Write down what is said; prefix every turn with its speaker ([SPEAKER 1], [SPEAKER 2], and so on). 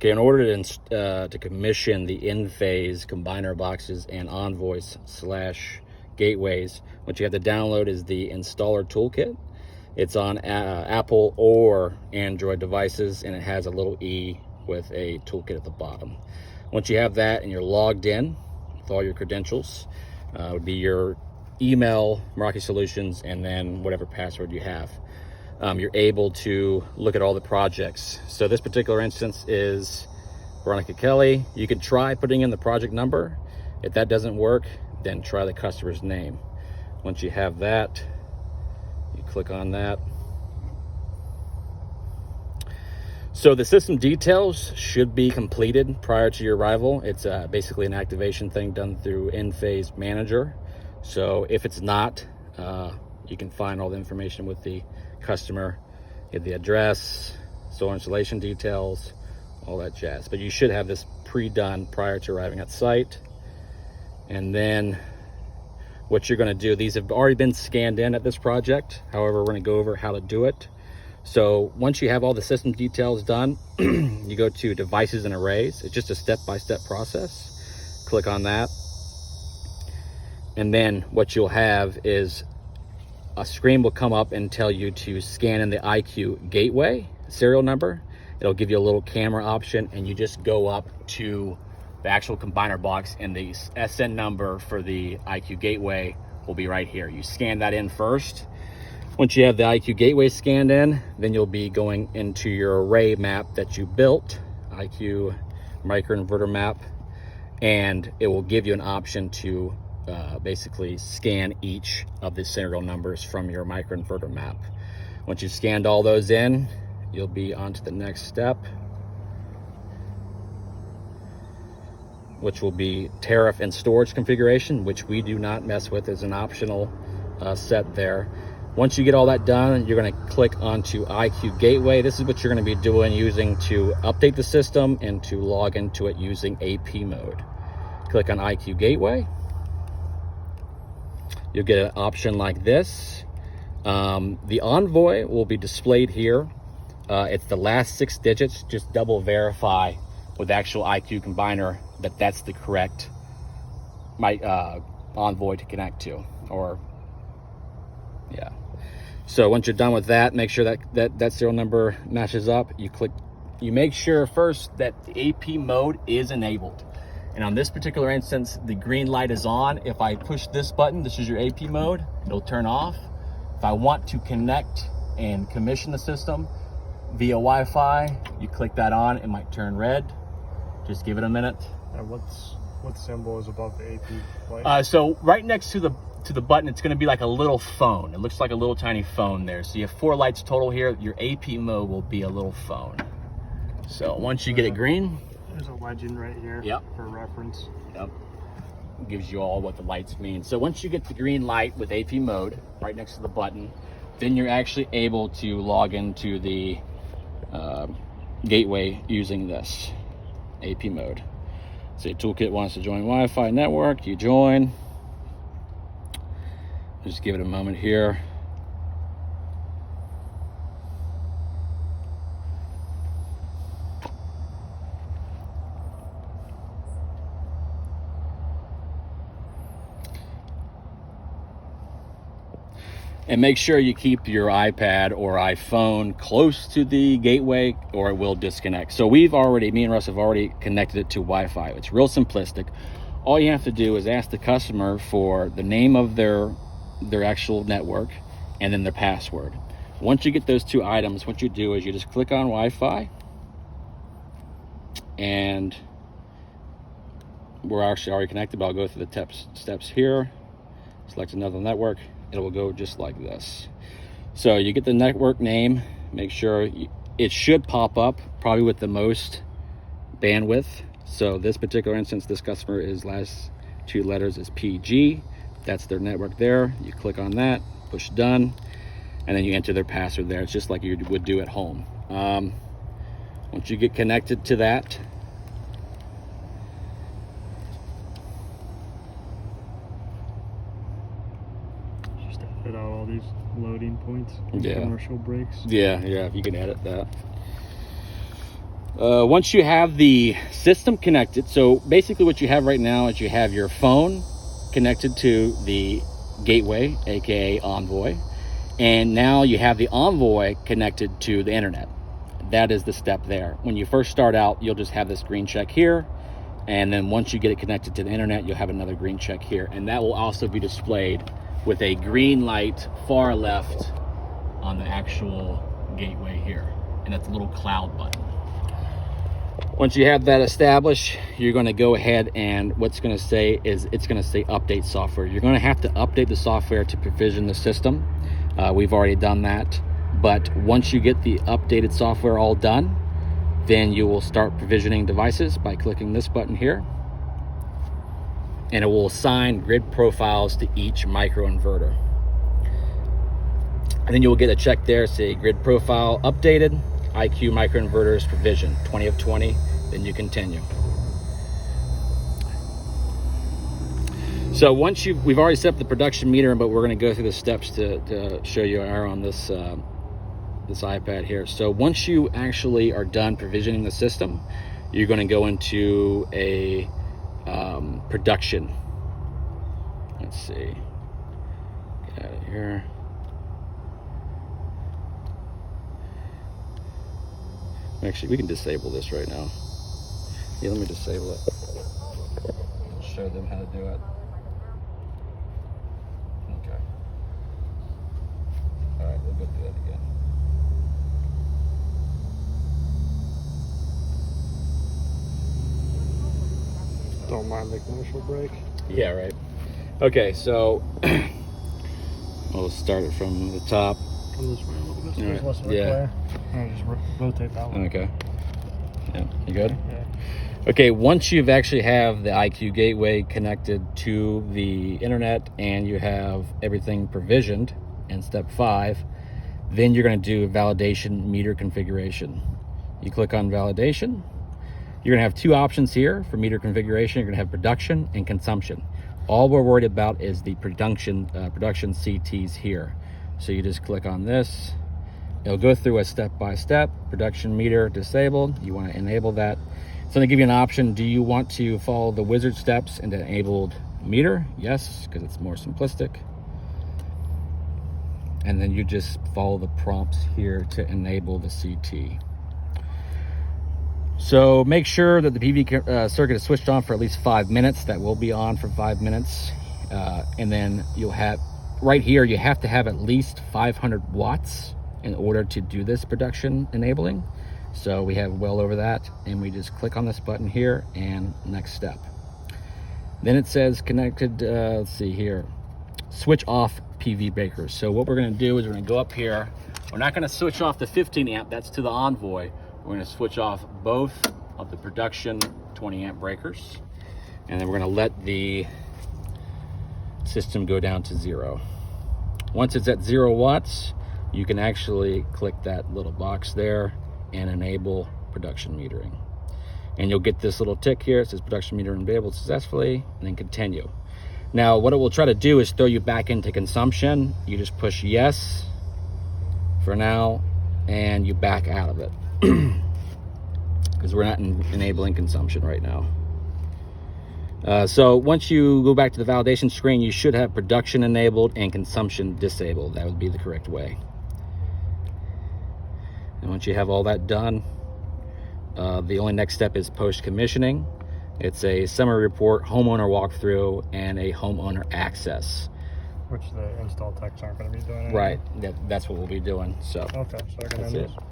[SPEAKER 1] Okay, in order to commission the Enphase combiner boxes and Envoys / gateways, what you have to download is the installer toolkit. It's on Apple or Android devices, and it has a little E with a toolkit at the bottom. Once you have that and you're logged in with all your credentials, would be your email, Meraki Solutions, and then whatever password you have. You're able to look at all the projects. So this particular instance is Veronica Kelly. You can try putting in the project number. If that doesn't work, then try the customer's name. Once you have that, you click on that. So the system details should be completed prior to your arrival. It's basically an activation thing done through Enphase Manager. So if it's not, you can find all the information with the customer, get the address, solar installation details, all that jazz. But you should have this pre-done prior to arriving at site. And then what you're going to do, these have already been scanned in at this project. However, we're going to go over how to do it. So once you have all the system details done, you go to devices and arrays. It's just a step-by-step process. Click on that. And then what you'll have is a screen will come up and tell you to scan in the IQ gateway serial number. It'll give you a little camera option, and you just go up to the actual combiner box, and the SN number for the IQ gateway will be right here. You scan that in first. Once you have the IQ gateway scanned in, then you'll be going into your array map that you built, IQ microinverter map, and it will give you an option to basically scan each of the serial numbers from your microinverter map. Once you've scanned all those in, you'll be on to the next step, which will be tariff and storage configuration, which we do not mess with as an optional set there. Once you get all that done, you're going to click onto IQ Gateway. This is what you're going to be doing, using to update the system and to log into it using AP mode. Click on IQ Gateway. You'll get an option like this. The Envoy will be displayed here. It's the last 6 digits. Just double verify with the actual IQ combiner that that's the correct Envoy to connect to, or yeah. So once you're done with that, make sure that serial number matches up. You make sure first that the AP mode is enabled. And on this particular instance, the green light is on. If I push this button, this is your AP mode, it'll turn off. If I want to connect and commission the system via Wi-Fi, you click that on, it might turn red. Just give it a minute.
[SPEAKER 2] What symbol is above the AP light?
[SPEAKER 1] So right next to the button, it's gonna be like a little phone. It looks like a little tiny phone there. So you have 4 lights total here. Your AP mode will be a little phone. So once you get it green,
[SPEAKER 2] there's a legend right here.
[SPEAKER 1] Yep.
[SPEAKER 2] For reference.
[SPEAKER 1] Yep. Gives you all what the lights mean. So once you get the green light with AP mode right next to the button, then you're actually able to log into the gateway using this AP mode. So your toolkit wants to join Wi-Fi network, you join. Just give it a moment here. And make sure you keep your iPad or iPhone close to the gateway, or it will disconnect. So me and Russ have already connected it to Wi-Fi. It's real simplistic. All you have to do is ask the customer for the name of their actual network and then their password. Once you get those 2 items, what you do is you just click on Wi-Fi, and we're actually already connected, but I'll go through the steps here. Select another network. It will go just like this. So you get the network name, make sure it should pop up probably with the most bandwidth. So this particular instance, this customer is last 2 letters is PG. That's their network there. You click on that, push done, and then you enter their password there. It's just like you would do at home. Once you get connected to that,
[SPEAKER 2] Fit out all these loading points,
[SPEAKER 1] yeah,
[SPEAKER 2] commercial breaks.
[SPEAKER 1] Yeah, if you can edit that. Once you have the system connected, so basically what you have right now is you have your phone connected to the gateway, aka Envoy, and now you have the Envoy connected to the internet. That is the step there. When you first start out, you'll just have this green check here, and then once you get it connected to the internet, you'll have another green check here, and that will also be displayed with a green light far left on the actual gateway here, and that's a little cloud button. Once you have that established, you're going to go ahead, and what's going to say is it's going to say update software. You're going to have to update the software to provision the system. We've already done that, but once you get the updated software all done, then you will start provisioning devices by clicking this button here, and it will assign grid profiles to each microinverter. And then you will get a check there, say grid profile updated, IQ microinverters provision 20 of 20, then you continue. So once we've already set up the production meter, but we're going to go through the steps to show you are on this this iPad here. So once you actually are done provisioning the system, you're going to go into a production. Let's see, get out of here. Actually, we can disable this right now. Yeah, let me disable it. I'll show them how to do it. Okay. All right, we'll go do that again.
[SPEAKER 2] Don't mind the commercial break.
[SPEAKER 1] Yeah, right. Okay, so we'll start it from the top.
[SPEAKER 2] Come this way a little bit so there's
[SPEAKER 1] Right.
[SPEAKER 2] less of a
[SPEAKER 1] Yeah.
[SPEAKER 2] glare. And just rotate that one.
[SPEAKER 1] Okay. Yeah, you good?
[SPEAKER 2] Yeah.
[SPEAKER 1] Okay, once you've actually have the IQ gateway connected to the internet and you have everything provisioned in step 5, then you're going to do validation meter configuration. You click on validation. You're going to have 2 options here for meter configuration. You're going to have production and consumption. All we're worried about is the production CTs here. So you just click on this. It'll go through a step-by-step. Production meter disabled. You want to enable that. It's going to give you an option. Do you want to follow the wizard steps into enabled meter? Yes, because it's more simplistic. And then you just follow the prompts here to enable the CT. So make sure that the PV circuit is switched on for at least 5 minutes. That will be on for 5 minutes. And then you'll have, right here, you have to have at least 500 watts in order to do this production enabling. So we have well over that, and we just click on this button here and next step. Then it says connected, let's see here, switch off PV breakers. So what we're gonna do is we're gonna go up here. We're not gonna switch off the 15 amp, that's to the Envoy. We're gonna switch off both of the production 20 amp breakers. And then we're gonna let the system go down to 0. Once it's at 0 watts, you can actually click that little box there and enable production metering. And you'll get this little tick here. It says production meter enabled successfully, and then continue. Now, what it will try to do is throw you back into consumption. You just push yes for now, and you back out of it. Because we're not enabling consumption right now. So once you go back to the validation screen, you should have production enabled and consumption disabled. That would be the correct way. And once you have all that done, the only next step is post-commissioning. It's a summary report, homeowner walkthrough, and a homeowner access.
[SPEAKER 2] Which the install techs aren't going to be doing.
[SPEAKER 1] Right, that's what we'll be doing. So
[SPEAKER 2] Okay, so I can
[SPEAKER 1] that's
[SPEAKER 2] end
[SPEAKER 1] it.
[SPEAKER 2] this.